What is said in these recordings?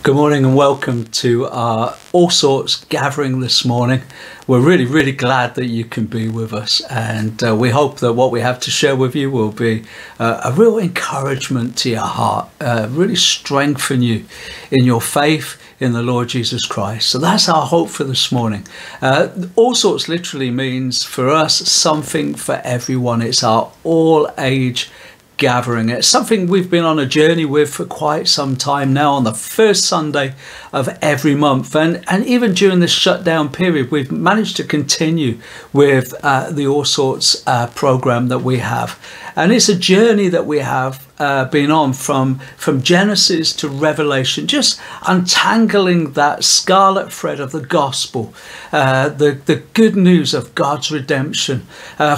Good morning and welcome to our All Sorts gathering this morning. We're really glad that you can be with us, and we hope that what we have to share with you will be a real encouragement to your heart, really strengthen you in your faith in the Lord Jesus Christ. So that's our hope for this morning. All Sorts literally means for us something for everyone. It's our all age gathering. It's something we've been on a journey with for quite some time now, on the first Sunday of every month, and even during this shutdown period we've managed to continue with the All Sorts program that we have. And it's a journey that we have been on from Genesis to Revelation, just untangling that scarlet thread of the gospel, the good news of God's redemption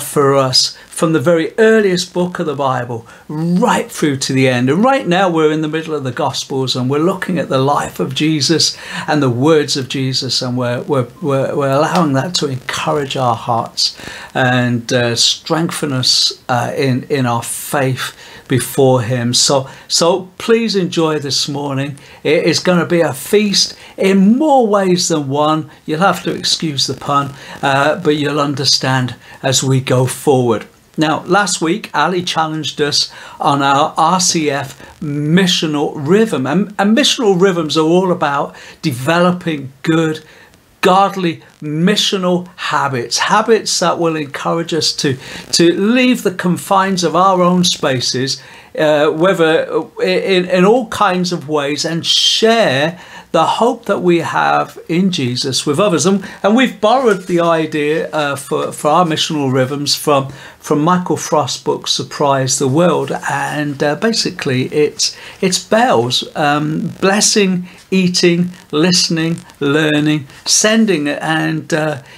for us, from the very earliest book of the Bible right through to the end. And right now we're in the middle of the Gospels, and we're looking at the life of Jesus and the words of Jesus, and we're allowing that to encourage our hearts and strengthen us in our faith before him. So please enjoy this morning. It is going to be a feast in more ways than one. You'll have to excuse the pun, but you'll understand as we go forward. Now, last week, Ali challenged us on our RCF missional rhythm. And missional rhythms are all about developing good, godly missional habits that will encourage us to leave the confines of our own spaces, whether in all kinds of ways, and share the hope that we have in Jesus with others. And we've borrowed the idea for our missional rhythms from Michael Frost's book Surprise the World, and basically it's bells, blessing, eating, listening, learning, sending, and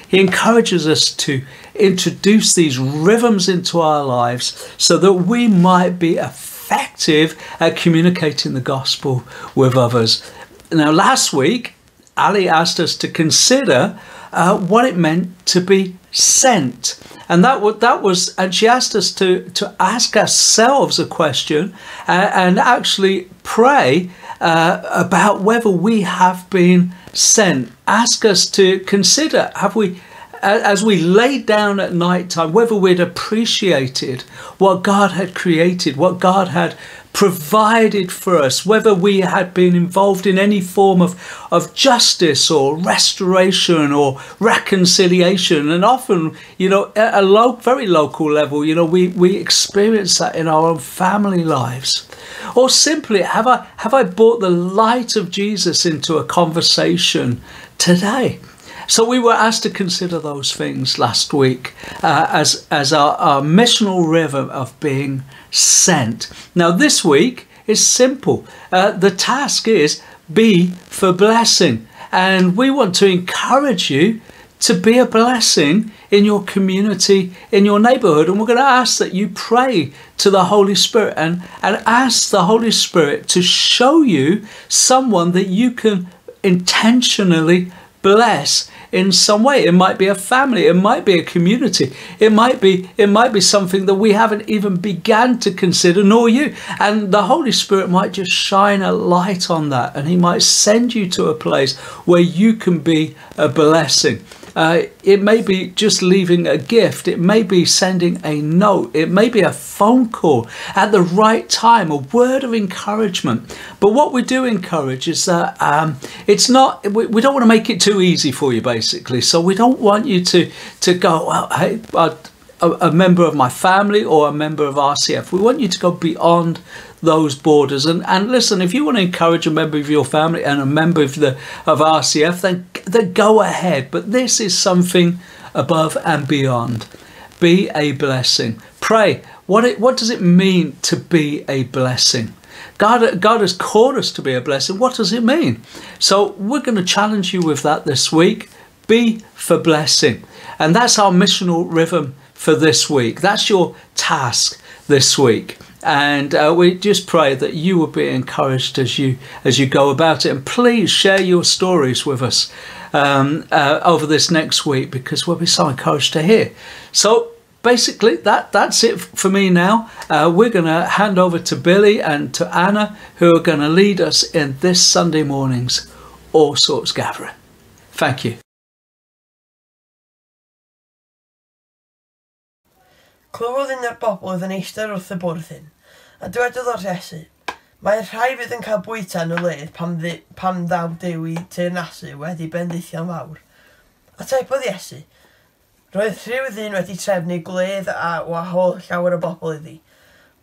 he encourages us to introduce these rhythms into our lives so that we might be effective at communicating the gospel with others. Now, last week, Ali asked us to consider what it meant to be sent. And and she asked us to ask ourselves a question and actually pray about whether we have been sent. Ask us to consider, have we, as we laid down at night time, whether we'd appreciated what God had created, what God had provided for us, whether we had been involved in any form of justice or restoration or reconciliation. And often, at a very local level, we experience that in our own family lives. Or simply, have I brought the light of Jesus into a conversation today? So we were asked to consider those things last week as our missional rhythm of being sent. Now this week is simple. The task is be for blessing. And we want to encourage you to be a blessing in your community, in your neighborhood. And we're going to ask that you pray to the Holy Spirit and ask the Holy Spirit to show you someone that you can intentionally bless in some way. It might be a family, it might be a community, it might be something that we haven't even began to consider, nor you. And the Holy Spirit might just shine a light on that, and he might send you to a place where you can be a blessing. It may be just leaving a gift. It may be sending a note. It may be a phone call at the right time, a word of encouragement. But what we do encourage is that it's not, we don't want to make it too easy for you, basically. So we don't want you to go, well, hey, a member of my family or a member of RCF. We want you to go beyond those borders. And listen, if you want to encourage a member of your family and a member of RCF, then go ahead. But this is something above and beyond. Be a blessing. Pray. What does it mean to be a blessing? God has called us to be a blessing. What does it mean? So we're going to challenge you with that this week. Be for blessing. And that's our missional rhythm for this week. That's your task this week. And we just pray that you will be encouraged as you go about it. And please share your stories with us over this next week, because we'll be so encouraged to hear. So basically, that's it for me now. We're going to hand over to Billy and to Anna, who are going to lead us in this Sunday morning's All Sorts gathering. Thank you. Clywodd un o'r bobl oedd yn eistedd wrth y bwrdd hyn, a dywedodd o'r Iesu, mae rhai fydd yn cael bwyta yn y ledd pam ddaw Duw i teyrnasu wedi bendithion fawr. Atebodd Iesu, roedd rhyw ddyn wedi trefnu gwledd a wahodd llawer o bobl iddi.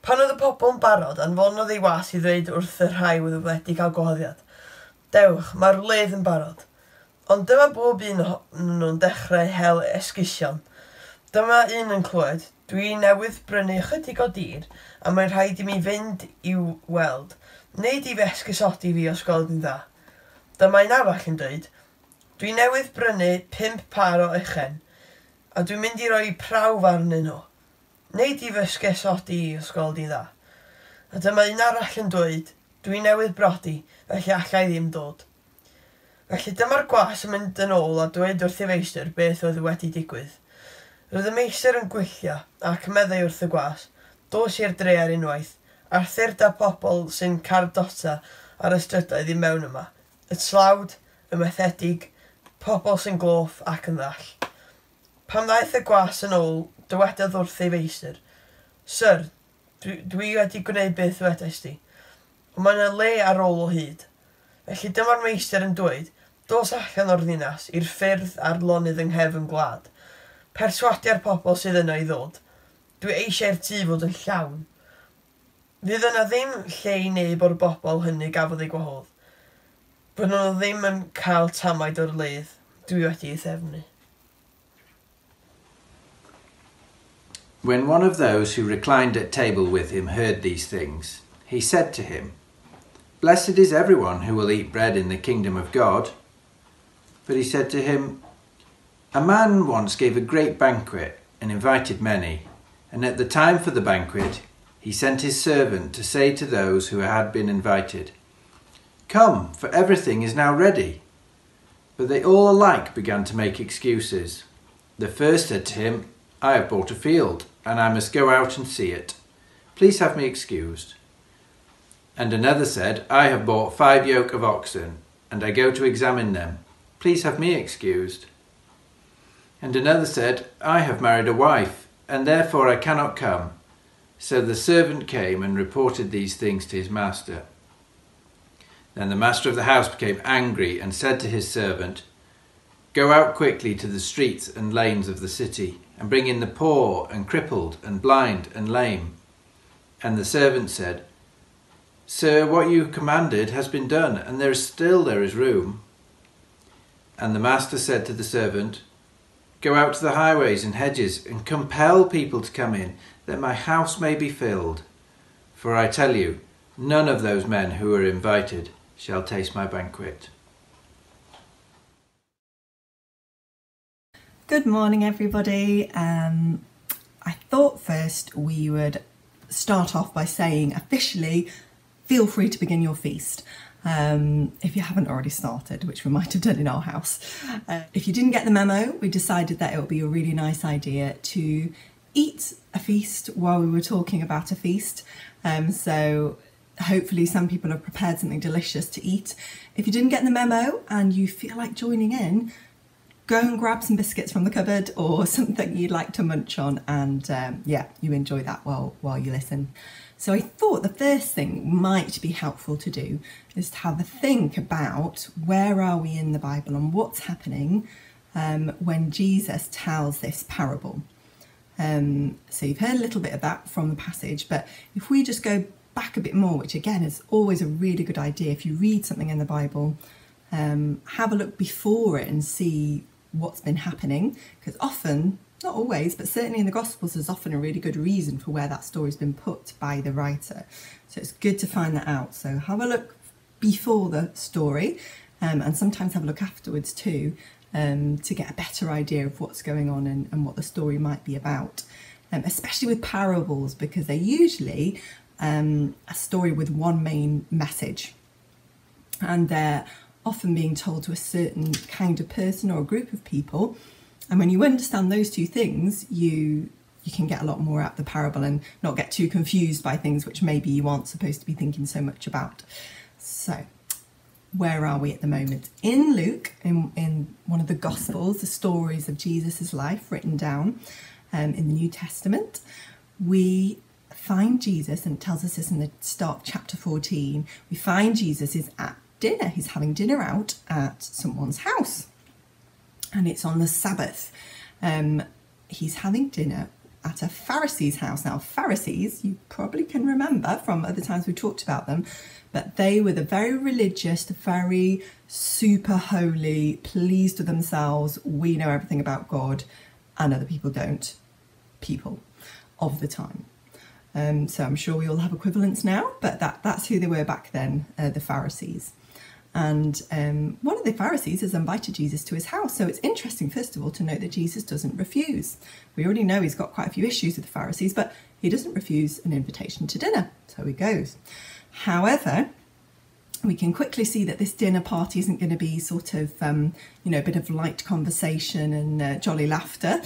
Pan oedd y pobl yn barod, anfonodd ei was i ddweud wrth y rhai wedi cael gwahoddiad. Dewch, mae'r ledd yn barod. Ond dyma bob un nhw'n dechrau hel esgusion. Dyma un yn clywed, dwi newydd brynu chydig o dir, a mae'n rhaid i mi fynd i'w weld, neu i fesgysodi fi os gweld yn dda. Dyma un arall yn dweud, dwi newydd brynu 5 par o uchen, a dwi'n mynd i roi prawf arnyn nhw, neu i fesgysodi os gweld yn dda. A dyma un arall yn dweud, dwi newydd brodi, felly allai ddim dod. Felly dyma'r gwas yn mynd yn ôl a dweud wrth ei feistr beth oedd wedi digwydd. Roedd y meistr yn gwylltio ac meddai wrth y gwas, dos i'r dre ar unwaith, a'r thyrd a pobl sy'n cardota ar y strydoedd i mewn yma, y tlawd, y methedig, pobl sy'n gloff ac yn ddall. Pam ddaeth y gwas yn ôl, dywedodd wrth ei feistr, Syr, dwi wedi gwneud beth wedais ti, ond mae'n y le ar ôl o hyd. Felly dyma'r meistr yn dweud, dos allan o'r ddinas i'r ffyrdd ar lonydd yng nghefn gwlad. Perswadia'r pobl sydd yno i ddod. Dwi eisiau'r tŷ fod yn llawn. Fydd yna ddim lle i neb o'r bobl hynny gafodd ei gwahodd. Bydd nhw ddim yn cael tamaid o'r ledd. Dwi wedi ei thefnu. When one of those who reclined at table with him heard these things, he said to him, Blessed is everyone who will eat bread in the kingdom of God. But he said to him, A man once gave a great banquet and invited many, and at the time for the banquet he sent his servant to say to those who had been invited, Come, for everything is now ready. But they all alike began to make excuses. The first said to him, I have bought a field, and I must go out and see it. Please have me excused. And another said, I have bought 5 yoke of oxen, and I go to examine them. Please have me excused. And another said, I have married a wife, and therefore I cannot come. So the servant came and reported these things to his master. Then the master of the house became angry and said to his servant, Go out quickly to the streets and lanes of the city, and bring in the poor and crippled and blind and lame. And the servant said, Sir, what you commanded has been done, and there is room. And the master said to the servant, Go out to the highways and hedges and compel people to come in, that my house may be filled. For I tell you, none of those men who are invited shall taste my banquet. Good morning, everybody. I thought first we would start off by saying officially, feel free to begin your feast. If you haven't already started, which we might have done in our house. If you didn't get the memo, we decided that it would be a really nice idea to eat a feast while we were talking about a feast. So hopefully some people have prepared something delicious to eat. If you didn't get the memo and you feel like joining in, go and grab some biscuits from the cupboard or something you'd like to munch on, and yeah, you enjoy that while you listen. So I thought the first thing might be helpful to do is to have a think about where are we in the Bible and what's happening when Jesus tells this parable. So you've heard a little bit of that from the passage, but if we just go back a bit more, which again is always a really good idea, if you read something in the Bible, have a look before it and see what's been happening, because often, not always, but certainly in the Gospels, there's often a really good reason for where that story's been put by the writer. So it's good to find that out. So have a look before the story, and sometimes have a look afterwards too, to get a better idea of what's going on and what the story might be about. Especially with parables, because they're usually a story with one main message, and they're often being told to a certain kind of person or a group of people. And when you understand those two things, you you can get a lot more out of the parable and not get too confused by things which maybe you aren't supposed to be thinking so much about. So, where are we at the moment? In Luke, in one of the Gospels, the stories of Jesus' life written down in the New Testament, we find Jesus, and it tells us this in the start of chapter 14, we find Jesus is at dinner. He's having dinner out at someone's house, and it's on the Sabbath. He's having dinner at a Pharisee's house. Now, Pharisees, you probably can remember from other times we talked about them, but they were the very religious, the very super holy, pleased with themselves, we know everything about God and other people don't, people of the time. So I'm sure we all have equivalents now, but that's who they were back then, the Pharisees. And one of the Pharisees has invited Jesus to his house. So it's interesting, first of all, to note that Jesus doesn't refuse. We already know he's got quite a few issues with the Pharisees, but he doesn't refuse an invitation to dinner. So he goes. However, we can quickly see that this dinner party isn't going to be sort of, a bit of light conversation and jolly laughter.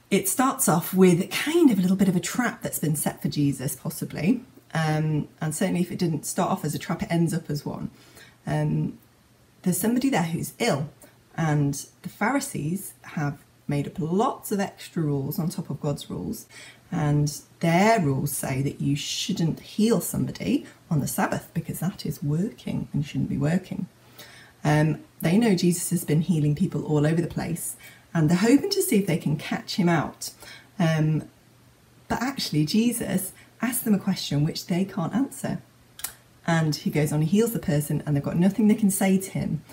It starts off with kind of a little bit of a trap that's been set for Jesus, possibly. And certainly if it didn't start off as a trap, it ends up as one. There's somebody there who's ill, and the Pharisees have made up lots of extra rules on top of God's rules, and their rules say that you shouldn't heal somebody on the Sabbath because that is working and shouldn't be working. They know Jesus has been healing people all over the place, and they're hoping to see if they can catch him out. But actually Jesus asks them a question which they can't answer. And he goes on, he heals the person, and they've got nothing they can say to him.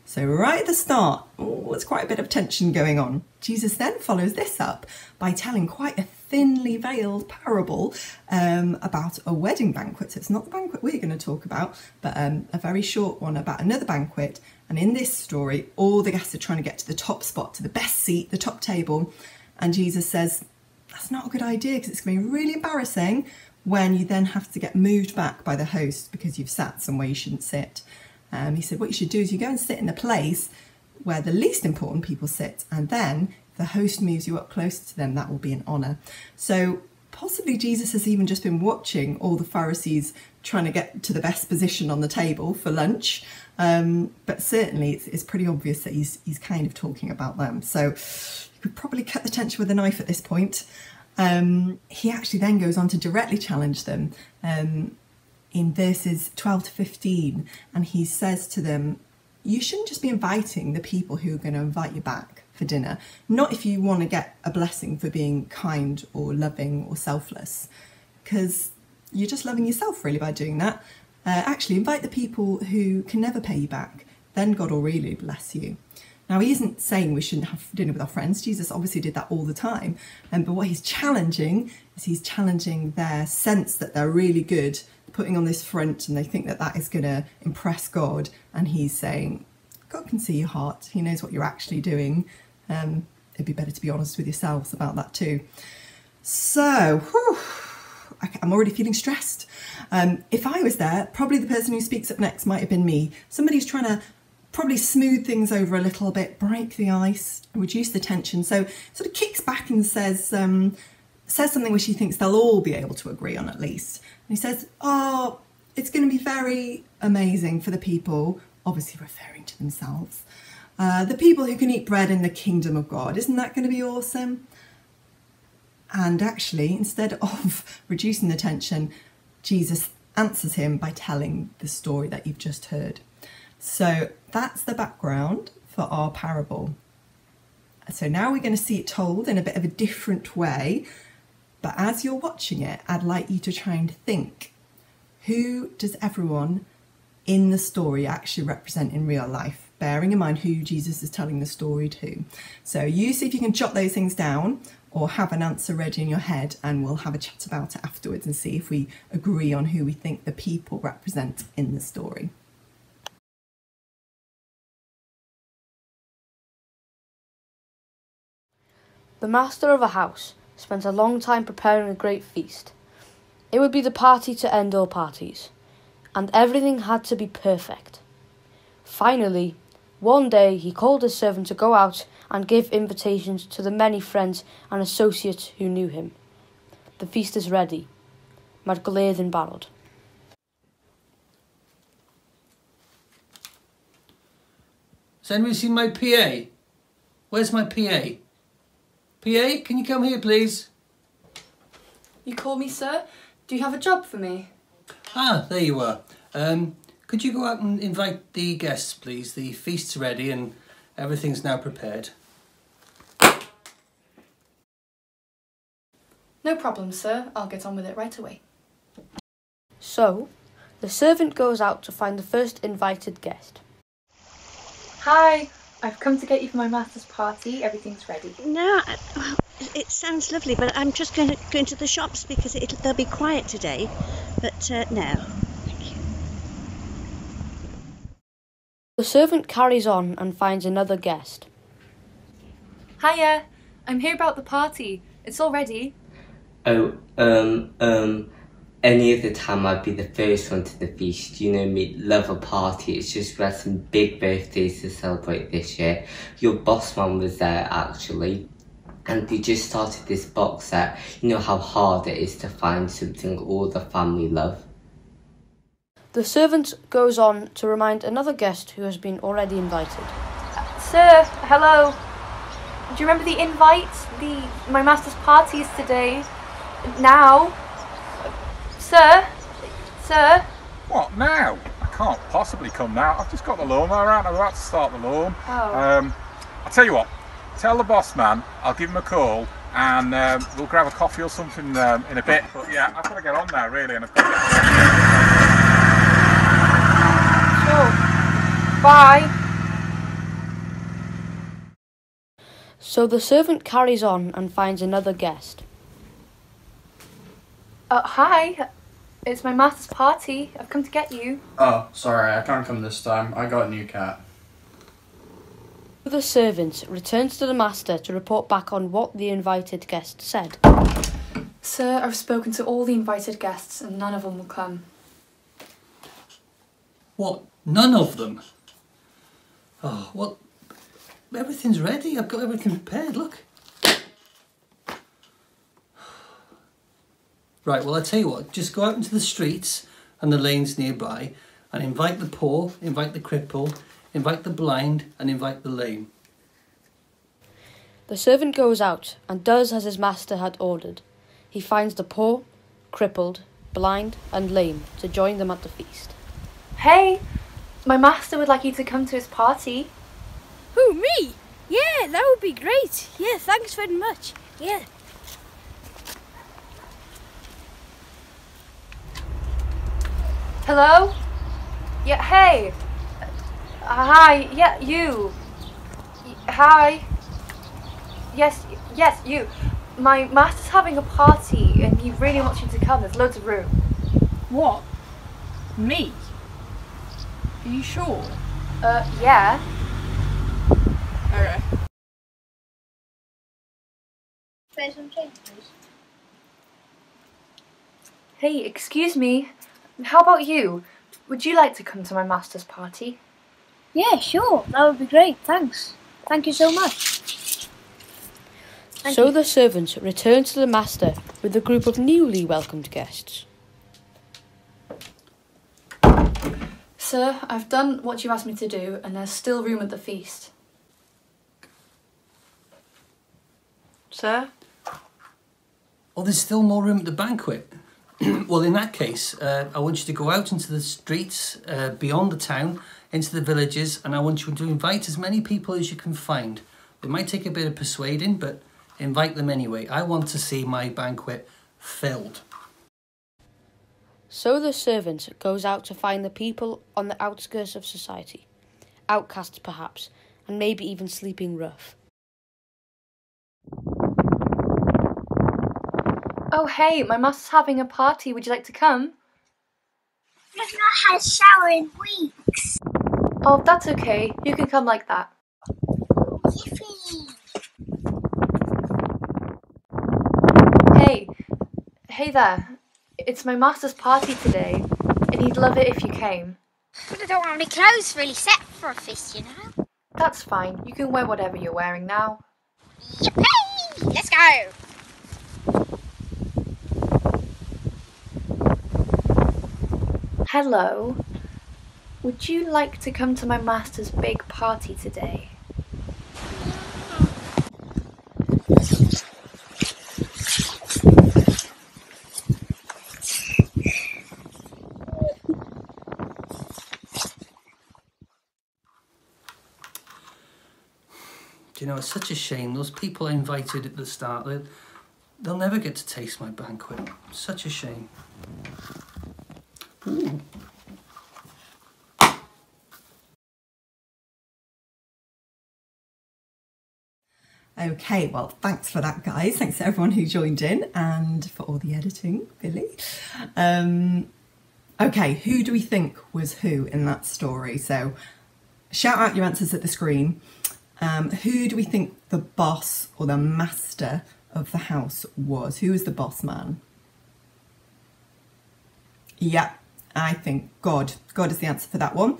So right at the start, there's quite a bit of tension going on. Jesus then follows this up by telling quite a thinly veiled parable about a wedding banquet. So it's not the banquet we're going to talk about, but a very short one about another banquet. And in this story, all the guests are trying to get to the top spot, to the best seat, the top table. And Jesus says, that's not a good idea because it's going to be really embarrassing when you then have to get moved back by the host because you've sat somewhere you shouldn't sit. He said what you should do is you go and sit in the place where the least important people sit, and then if the host moves you up closer to them, that will be an honour. So possibly Jesus has even just been watching all the Pharisees trying to get to the best position on the table for lunch, but certainly it's pretty obvious that he's kind of talking about them. So you could probably cut the tension with a knife at this point. He actually then goes on to directly challenge them in verses 12 to 15, and he says to them, you shouldn't just be inviting the people who are going to invite you back for dinner, not if you want to get a blessing for being kind or loving or selfless, because you're just loving yourself really by doing that. Actually invite the people who can never pay you back, then God will really bless you. Now, he isn't saying we shouldn't have dinner with our friends. Jesus obviously did that all the time. But what he's challenging is he's challenging their sense that they're really good, putting on this front, and they think that that is going to impress God. And he's saying, God can see your heart. He knows what you're actually doing. It'd be better to be honest with yourselves about that too. So, I'm already feeling stressed. If I was there, probably the person who speaks up next might have been me. Somebody's trying to probably smooth things over a little bit, break the ice, reduce the tension. So sort of kicks back and says something which he thinks they'll all be able to agree on at least. And he says, oh, it's going to be very amazing for the people, obviously referring to themselves, the people who can eat bread in the kingdom of God. Isn't that going to be awesome? And actually, instead of reducing the tension, Jesus answers him by telling the story that you've just heard. So that's the background for our parable. So now we're going to see it told in a bit of a different way. But as you're watching it, I'd like you to try and think, who does everyone in the story actually represent in real life? Bearing in mind who Jesus is telling the story to. So you see if you can jot those things down or have an answer ready in your head, and we'll have a chat about it afterwards and see if we agree on who we think the people represent in the story. The master of a house spent a long time preparing a great feast. It would be the party to end all parties, and everything had to be perfect. Finally, One day he called his servant to go out and give invitations to the many friends and associates who knew him. The feast is ready. Mae'r Gogledd yn barod. Has anyone seen my PA? Where's my PA? PA, can you come here, please? You call me, sir? Do you have a job for me? Ah, there you are. Could you go out and invite the guests, please? The feast's ready and everything's now prepared. No problem, sir. I'll get on with it right away. So, the servant goes out to find the first invited guest. Hi, I've come to get you for my master's party. Everything's ready. No, well, it sounds lovely, but I'm just going to go into the shops because they'll be quiet today. But no, thank you. The servant carries on and finds another guest. Hiya, I'm here about the party. It's all ready. Oh, any other time I'd be the first one to the feast. You know me, love a party. It's just we had some big birthdays to celebrate this year. Your boss man was there actually, and they just started this box set. You know how hard it is to find something all the family love. The servant goes on to remind another guest who has been already invited. Sir, hello. Do you remember the invite? My master's party is today. Now. Sir? What, now? I can't possibly come now. I've just got the lawnmower out. I'm about to start the lawn. Oh. I'll tell you what. Tell the boss man I'll give him a call and we'll grab a coffee or something in a bit. But yeah, I've got to get on now really, and I've got to Sure. Bye. So the servant carries on and finds another guest. Hi. It's my master's party. I've come to get you. Oh, sorry, I can't come this time. I got a new cat. The servant returns to the master to report back on what the invited guest said. Sir, I've spoken to all the invited guests and none of them will come. What? None of them? Oh, well, everything's ready. I've got everything prepared, look. Right, well, I tell you what, just go out into the streets and the lanes nearby and invite the poor, invite the crippled, invite the blind and invite the lame. The servant goes out and does as his master had ordered. He finds the poor, crippled, blind and lame to join them at the feast. Hey, my master would like you to come to his party. Who, me? Yeah, that would be great. Yeah, thanks very much. Yeah. Hello? Yeah, hey. Hi, yeah, you. Hi. Yes, you. My master's having a party and he really wants you to come. There's loads of room. What? Me? Are you sure? Yeah. Okay. Hey, excuse me. How about you? Would you like to come to my master's party? Yeah, sure. That would be great. Thanks. Thank you so much. So the servant returned to the master with a group of newly welcomed guests. Sir, I've done what you asked me to do and there's still room at the feast. Sir? Oh, there's still more room at the banquet. Well, in that case, I want you to go out into the streets, beyond the town, into the villages, and I want you to invite as many people as you can find. It might take a bit of persuading, but invite them anyway. I want to see my banquet filled. So the servant goes out to find the people on the outskirts of society, outcasts perhaps, and maybe even sleeping rough. Oh, hey, my master's having a party. Would you like to come? I've not had a shower in weeks. Oh, that's okay. You can come like that. Yippee! Hey there. It's my master's party today, and he'd love it if you came. But I don't want my clothes really set for a feast, you know. That's fine. You can wear whatever you're wearing now. Yippee! Let's go! Hello. Would you like to come to my master's big party today? Do you know, it's such a shame. Those people I invited at the start, they'll never get to taste my banquet. Such a shame. Ooh. Okay, well, thanks for that, guys. Thanks to everyone who joined in and for all the editing, Billy. Okay, who do we think was who in that story? So shout out your answers at the screen. Who do we think the boss or the master of the house was? Who was the boss man? Yeah, I think God. God is the answer for that one.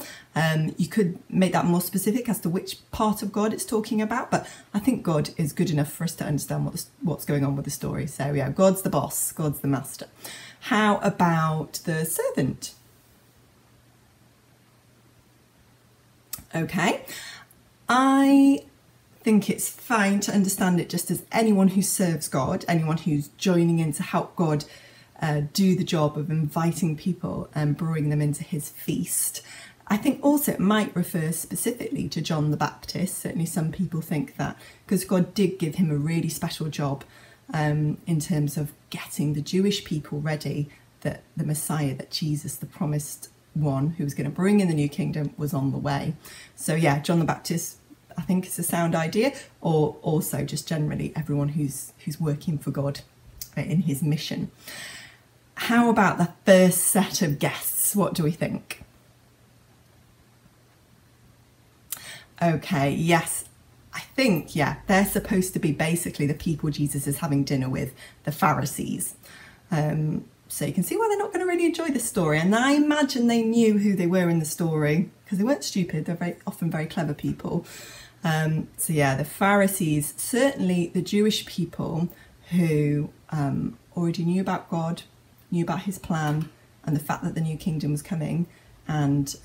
You could make that more specific as to which part of God it's talking about, but I think God is good enough for us to understand what's going on with the story. So yeah, God's the boss, God's the master. How about the servant? Okay, I think it's fine to understand it just as anyone who serves God, anyone who's joining in to help God do the job of inviting people and bringing them into his feast. I think also it might refer specifically to John the Baptist. Certainly some people think that because God did give him a really special job in terms of getting the Jewish people ready that the Messiah, that Jesus, the promised one who was going to bring in the new kingdom, was on the way. So yeah, John the Baptist, I think it's a sound idea, or also just generally everyone who's working for God in his mission. How about the first set of guests? What do we think? Okay, yes, I think, yeah, they're supposed to be basically the people Jesus is having dinner with, the Pharisees. So you can see why they're not going to really enjoy the story. And I imagine they knew who they were in the story because they weren't stupid. They're often very clever people. So yeah, the Pharisees, certainly the Jewish people who already knew about God, knew about his plan and the fact that the new kingdom was coming, and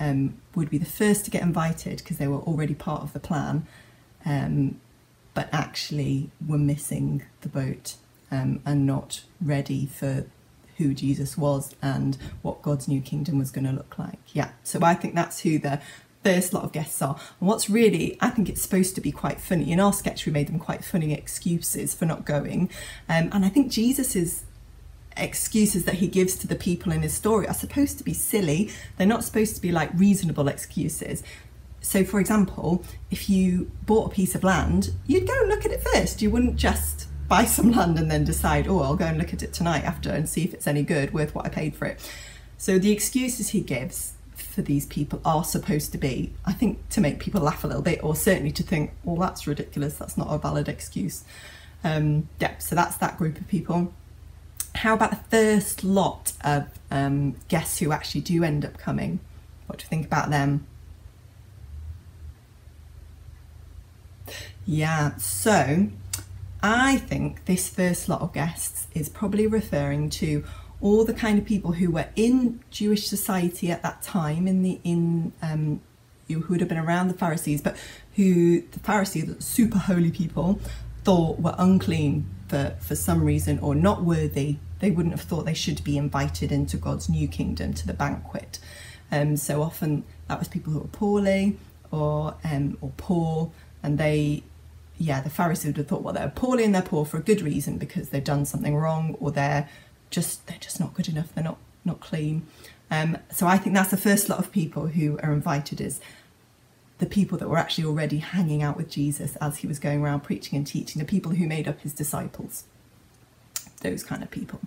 would be the first to get invited because they were already part of the plan, but actually were missing the boat and not ready for who Jesus was and what God's new kingdom was going to look like. Yeah, so I think that's who the first lot of guests are. And what's really, I think it's supposed to be quite funny. In our sketch, we made them quite funny excuses for not going. And I think Jesus's excuses that he gives to the people in his story are supposed to be silly. They're not supposed to be like reasonable excuses. So for example, if you bought a piece of land, you'd go and look at it first. You wouldn't just buy some land and then decide, oh, I'll go and look at it tonight after and see if it's any good, worth what I paid for it. So the excuses he gives for these people are supposed to be, I think, to make people laugh a little bit, or certainly to think, well, that's ridiculous, that's not a valid excuse. Yeah, so that's that group of people. How about the first lot of guests who actually do end up coming? What do you think about them? Yeah, so I think this first lot of guests is probably referring to all the kind of people who were in Jewish society at that time, who would have been around the Pharisees, but who the Pharisees, super holy people, thought were unclean for some reason, or not worthy. They wouldn't have thought they should be invited into God's new kingdom, to the banquet. So often that was people who were poorly or poor, and the Pharisees would have thought, well, they're poorly and they're poor for a good reason, because they've done something wrong, or they're just not good enough, they're not clean. So I think that's the first lot of people who are invited, is the people that were actually already hanging out with Jesus as he was going around preaching and teaching, the people who made up his disciples, those kind of people.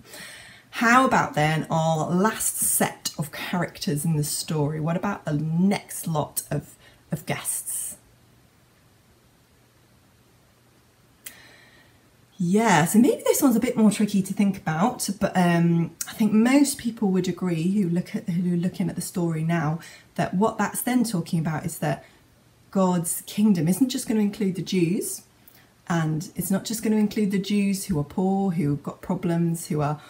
How about then our last set of characters in the story? What about the next lot of guests? Yeah, so maybe this one's a bit more tricky to think about, but I think most people would agree who are looking at the story now, that what that's then talking about is that God's kingdom isn't just going to include the Jews, and it's not just going to include the Jews who are poor, who've got problems, who are,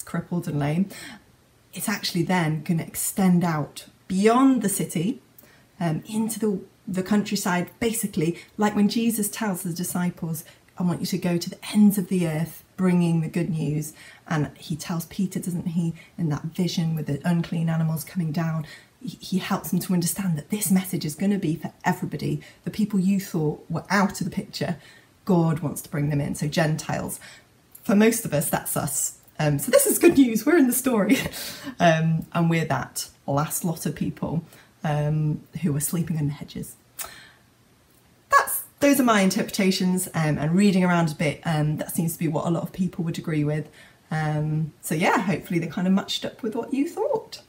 crippled and lame. It's actually then going to extend out beyond the city, into the countryside, basically like when Jesus tells the disciples, I want you to go to the ends of the earth bringing the good news. And he tells Peter, doesn't he, in that vision with the unclean animals coming down, he helps them to understand that this message is going to be for everybody. The people you thought were out of the picture, God wants to bring them in. So Gentiles, for most of us, that's us. So this is good news. We're in the story. And we're that last lot of people who are sleeping under hedges. Those are my interpretations, and reading around a bit, that seems to be what a lot of people would agree with. So yeah, hopefully they kind of matched up with what you thought.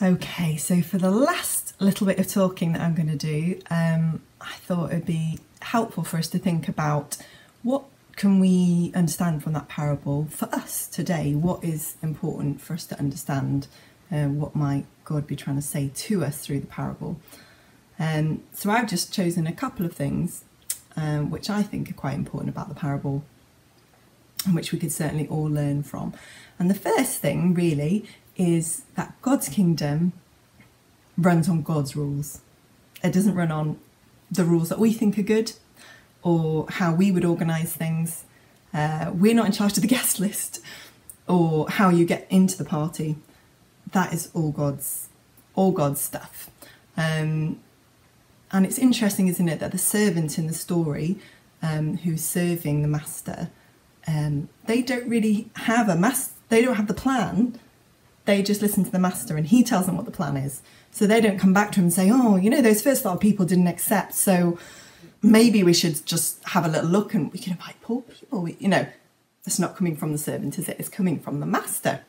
Okay, so for the last little bit of talking that I'm going to do, I thought it'd be helpful for us to think about what can we understand from that parable for us today. What is important for us to understand? What might God be trying to say to us through the parable? So I've just chosen a couple of things which I think are quite important about the parable and which we could certainly all learn from. And the first thing really is that God's kingdom runs on God's rules. It doesn't run on the rules that we think are good or how we would organise things. We're not in charge of the guest list or how you get into the party. That is all God's stuff. And it's interesting, isn't it, that the servant in the story who's serving the master, they don't really have they don't have the plan. They just listen to the master and he tells them what the plan is. So they don't come back to him and say, oh, you know, those first lot of people didn't accept, so maybe we should just have a little look and we can invite poor people. You know, it's not coming from the servant, is it? It's coming from the master.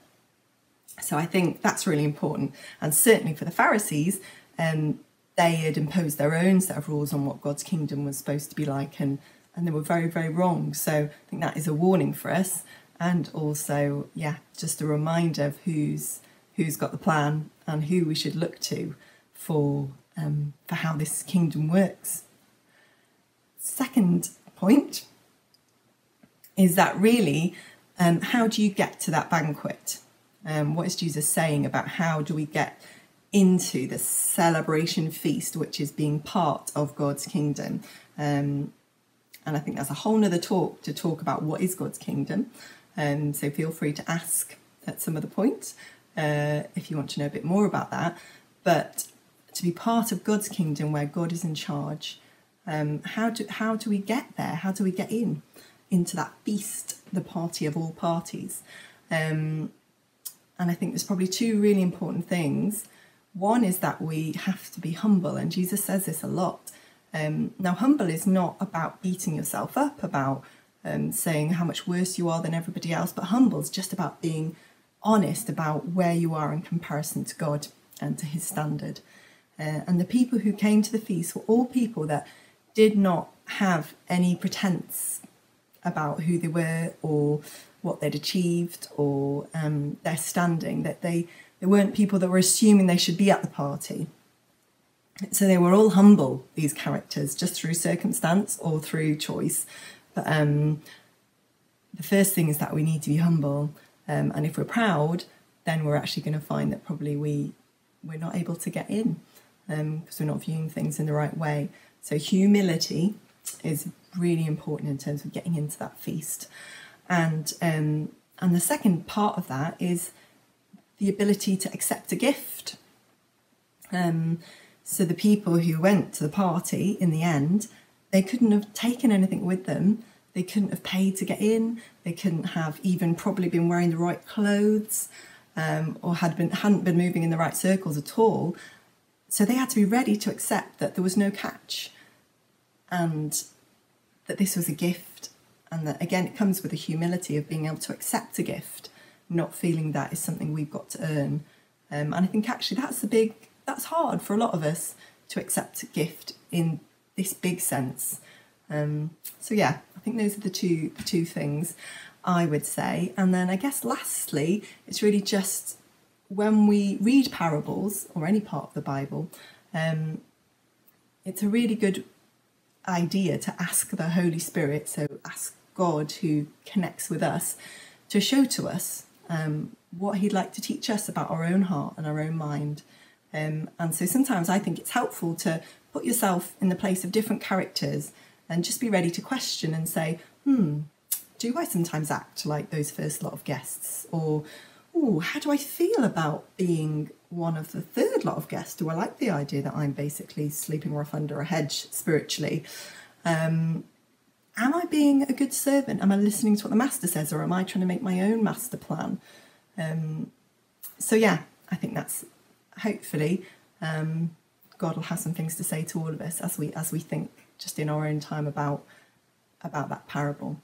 So I think that's really important. And certainly for the Pharisees, they had imposed their own set of rules on what God's kingdom was supposed to be like, and they were very, very wrong. So I think that is a warning for us, and also, yeah, just a reminder of who's got the plan and who we should look to for how this kingdom works. Second point is that really, how do you get to that banquet? What is Jesus saying about how do we get into the celebration feast, which is being part of God's kingdom? And I think that's a whole nother talk to talk about what is God's kingdom. So feel free to ask at some of the points if you want to know a bit more about that. But to be part of God's kingdom where God is in charge, how do we get there? How do we get into that feast, the party of all parties? And I think there's probably two really important things. One is that we have to be humble, and Jesus says this a lot. Now, humble is not about beating yourself up, about saying how much worse you are than everybody else, but humble is just about being honest about where you are in comparison to God and to his standard. And the people who came to the feast were all people that did not have any pretense about who they were or what they'd achieved or their standing, that they weren't people that were assuming they should be at the party. So they were all humble, these characters, just through circumstance or through choice. But the first thing is that we need to be humble. And if we're proud, then we're actually going to find that probably we're not able to get in because we're not viewing things in the right way. So humility is really important in terms of getting into that feast. And the second part of that is the ability to accept a gift. So the people who went to the party in the end, they couldn't have taken anything with them. They couldn't have paid to get in. They couldn't have even probably been wearing the right clothes or hadn't been moving in the right circles at all. So they had to be ready to accept that there was no catch and that this was a gift. And that, again, it comes with the humility of being able to accept a gift, not feeling that is something we've got to earn. And I think actually that's hard for a lot of us to accept a gift in this big sense. So yeah, I think those are the two things I would say. And then I guess lastly, it's really just when we read parables or any part of the Bible, it's a really good idea to ask the Holy Spirit, so ask God who connects with us, to show to us what he'd like to teach us about our own heart and our own mind. And so sometimes I think it's helpful to put yourself in the place of different characters and just be ready to question and say, do I sometimes act like those first lot of guests? Or, how do I feel about being one of the third lot of guests? Do I like the idea that I'm basically sleeping rough under a hedge spiritually? Am I being a good servant? Am I listening to what the master says, or am I trying to make my own master plan? So yeah, I think that's hopefully God will have some things to say to all of us as we think just in our own time about that parable.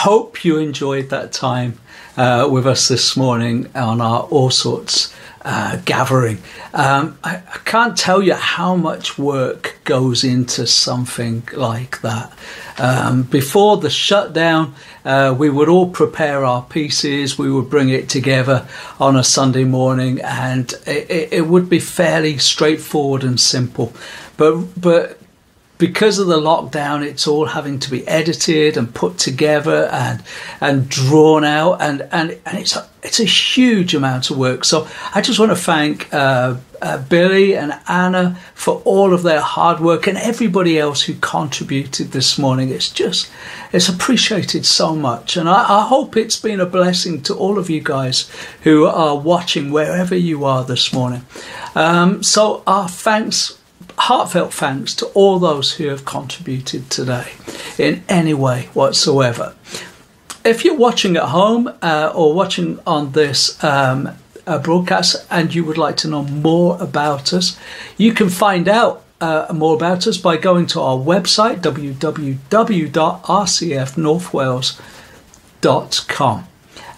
Hope you enjoyed that time with us this morning on our All Sorts gathering. I can't tell you how much work goes into something like that. Before the shutdown, we would all prepare our pieces, we would bring it together on a Sunday morning, and it would be fairly straightforward and simple. But because of the lockdown, it's all having to be edited and put together and drawn out, and it's a huge amount of work. So I just want to thank Billy and Anna for all of their hard work, and everybody else who contributed this morning. It's appreciated so much, and I hope it's been a blessing to all of you guys who are watching wherever you are this morning. So our thanks, heartfelt thanks to all those who have contributed today in any way whatsoever. If you're watching at home or watching on this broadcast and you would like to know more about us, you can find out more about us by going to our website, www.rcfnorthwales.com.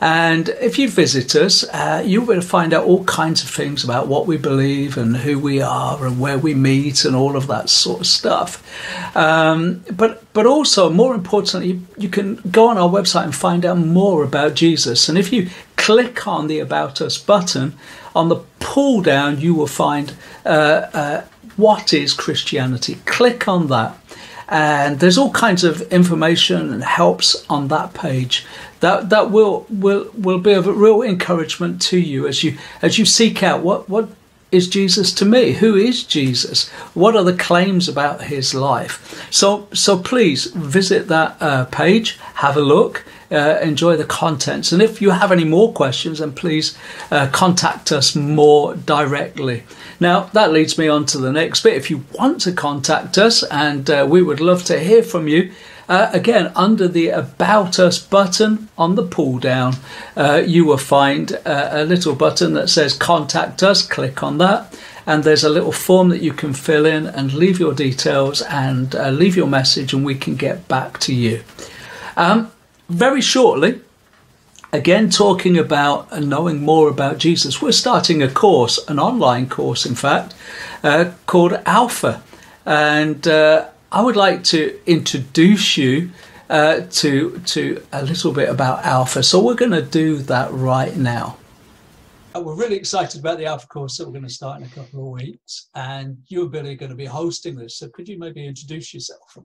And if you visit us, you'll be able to find out all kinds of things about what we believe and who we are and where we meet and all of that sort of stuff. But also, more importantly, you can go on our website and find out more about Jesus. And if you click on the About Us button, on the pull down, you will find what is Christianity. Click on that. And there's all kinds of information and helps on that page that will be of a real encouragement to you as you seek out what is Jesus to me? Who is Jesus? What are the claims about his life? So please visit that page, have a look, enjoy the contents. And if you have any more questions, then please contact us more directly. Now, that leads me on to the next bit. If you want to contact us, and we would love to hear from you, again, under the About Us button on the pull down, you will find a little button that says Contact Us. Click on that, and there's a little form that you can fill in and leave your details and leave your message, and we can get back to you. Very shortly, again, talking about knowing more about Jesus, we're starting a course, an online course, in fact, called Alpha. And I would like to introduce you to a little bit about Alpha. So we're going to do that right now. We're really excited about the Alpha course that we're going to start in a couple of weeks. And you and Billy are going to be hosting this. So could you maybe introduce yourself?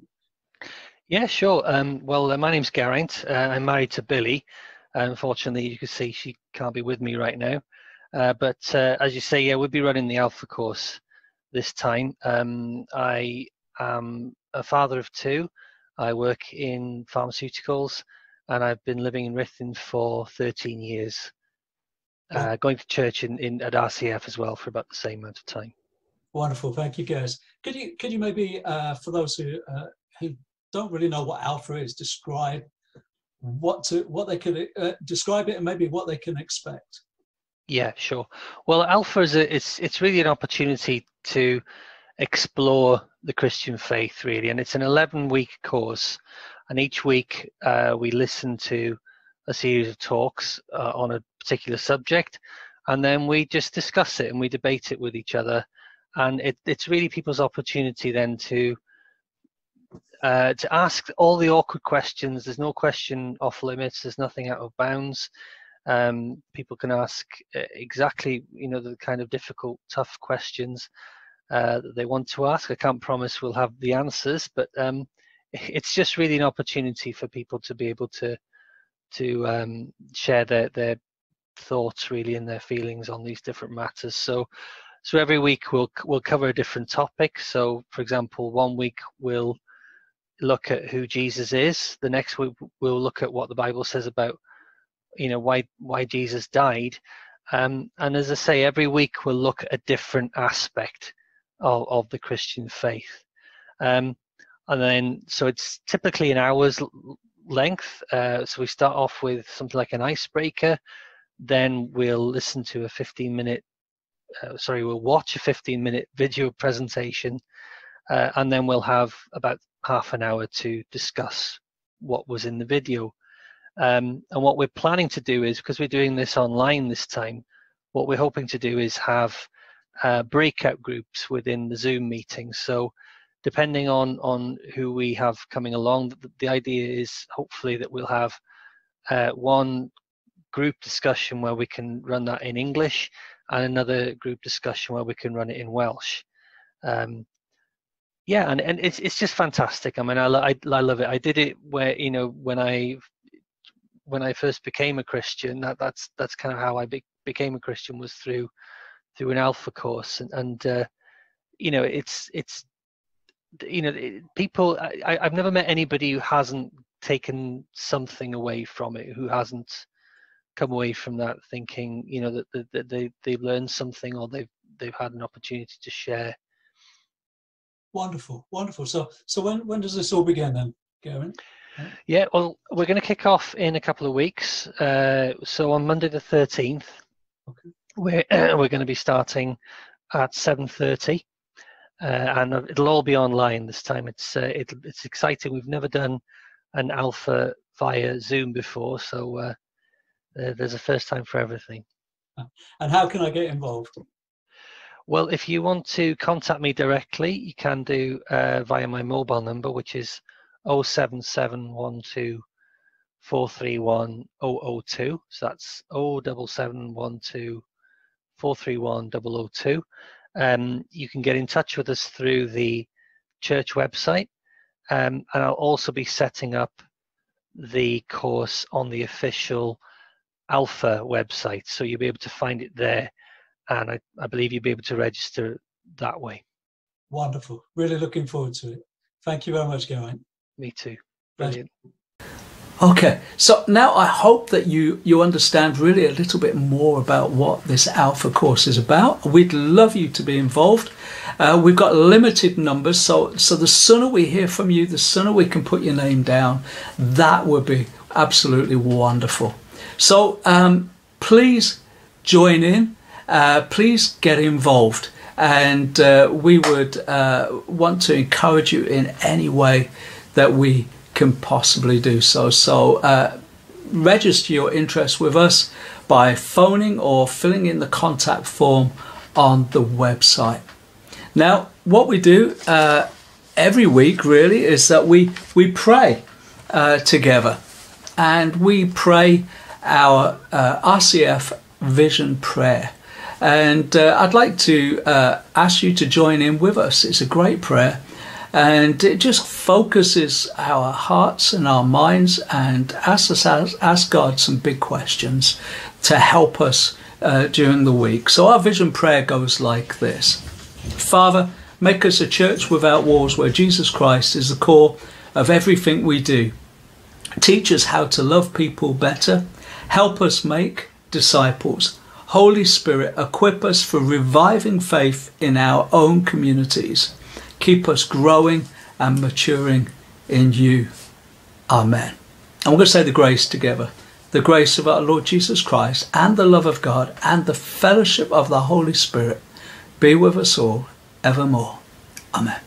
Yeah, sure. Well, my name's Geraint. I'm married to Billy. Unfortunately, you can see she can't be with me right now. But as you say, yeah, we'll be running the Alpha course this time. I am a father of 2. I work in pharmaceuticals, and I've been living in Rhythm for 13 years. Going to church at RCF as well for about the same amount of time. Wonderful, thank you, guys. Could you maybe, for those who don't really know what Alpha is, describe what they could describe it and maybe what they can expect? Yeah, sure. Well, Alpha is it's really an opportunity to explore the Christian faith, really, and it's an 11-week course, and each week we listen to a series of talks on a particular subject, and then we just discuss it and we debate it with each other, and it's really people's opportunity then to ask all the awkward questions. There's no question off limits, there's nothing out of bounds. People can ask exactly, the kind of difficult, tough questions that they want to ask. I can't promise we'll have the answers, but it's just really an opportunity for people to be able to share their thoughts, really, and their feelings on these different matters. So every week we'll cover a different topic. So, for example, one week we'll look at who Jesus is. The next week we'll look at what the Bible says about why Jesus died. And as I say, every week we'll look at a different aspect of the Christian faith. And then, so it's typically an hour's length. So we start off with something like an icebreaker. Then we'll listen to a 15-minute, we'll watch a 15-minute video presentation. And then we'll have about half an hour to discuss what was in the video. And what we're planning to do is, because we're doing this online this time, what we're hoping to do is have breakout groups within the Zoom meetings. So depending on who we have coming along, the idea is hopefully that we'll have one group discussion where we can run that in English, and another group discussion where we can run it in Welsh. Yeah, and it's just fantastic. I mean, I love it. I did it where, when I first became a Christian, that's kind of how I became a Christian, was through an Alpha course, and people. I've never met anybody who hasn't taken something away from it, who hasn't come away from that thinking, that they've learned something, or they've had an opportunity to share. Wonderful. So when does this all begin then, Gavin? Yeah, well, we're going to kick off in a couple of weeks. So on Monday the 13th, okay, we're going to be starting at 7:30, and it'll all be online this time. It's exciting. We've never done an Alpha via Zoom before, so there's a first time for everything. And how can I get involved? Well, if you want to contact me directly, you can do via my mobile number, which is 07712 431 002. So that's 07712 431 002. You can get in touch with us through the church website, and I'll also be setting up the course on the official Alpha website, so you'll be able to find it there, and I believe you'll be able to register that way. Wonderful. Really looking forward to it. Thank you very much, Gavin. Me too. Brilliant. Okay, so now I hope that you understand really a little bit more about what this Alpha course is about. We'd love you to be involved. We've got limited numbers, so the sooner we hear from you, the sooner we can put your name down. That would be absolutely wonderful. So please join in. Please get involved, and we would want to encourage you in any way that we can possibly do so. So register your interest with us by phoning or filling in the contact form on the website. Now, what we do every week really is that we pray together, and we pray our RCF vision prayer. And I'd like to ask you to join in with us. It's a great prayer, and it just focuses our hearts and our minds and asks God some big questions to help us during the week. So our vision prayer goes like this. Father, make us a church without walls where Jesus Christ is the core of everything we do. Teach us how to love people better. Help us make disciples. Holy Spirit, equip us for reviving faith in our own communities. Keep us growing and maturing in you. Amen. And we're going to say the grace together. The grace of our Lord Jesus Christ and the love of God and the fellowship of the Holy Spirit be with us all evermore. Amen.